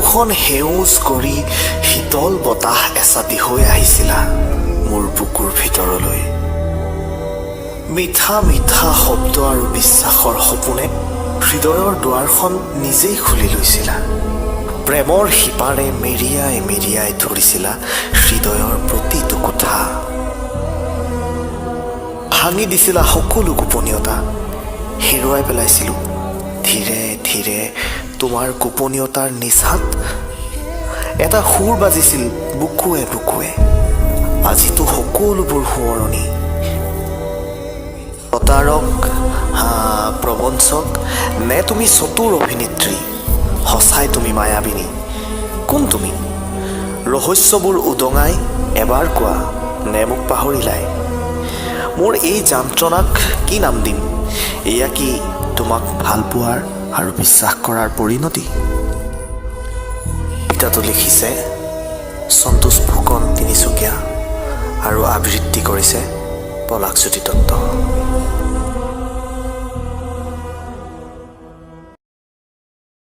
বুকুখন সেউজ কৰি শীতল বতাহ এচাতি হৈ আহিছিলা মোৰ বুকুৰ ভিতৰলৈ। মিঠা মিঠা শব্দ আৰু বিশ্বাসৰ সপোনে হৃদয়ৰ দুৱাৰখন নিজেই খুলি লৈছিলা। প্ৰেমৰ শিপাৰে মেৰিয়াই মেৰিয়াই ধৰিছিলা হৃদয়ৰ প্ৰতিটো কোঠা। ভাঙি দিছিলা সকলো গোপনীয়তা, হেৰুৱাই পেলাইছিলোঁ ধীৰে ধীৰে তোমাৰ গোপনীয়তাৰ নিচাত। এটা সুৰ বাজিছিল বুকুৱে বুকুৱে, আজিতো সকলোবোৰ সোঁৱৰণি। প্ৰতাৰক, প্ৰবঞ্চক নে তুমি চতুৰ অভিনেত্ৰী, সঁচাই তুমি মায়াবিনী। কোন তুমি? ৰহস্যবোৰ উদঙাই এবাৰ কোৱা নে মোক পাহৰিলাই? মোৰ এই যন্ত্ৰণাক কি নাম দিম? এয়া কি তোমাক ভাল পোৱাৰ আৰু বিশ্বাস কৰাৰ পৰিণতি? কবিতাটো লিখিছে সন্তোষ ফুকন তিনিচুকীয়া আৰু আবৃত্তি কৰিছে পলাশজ্যোতি দত্ত।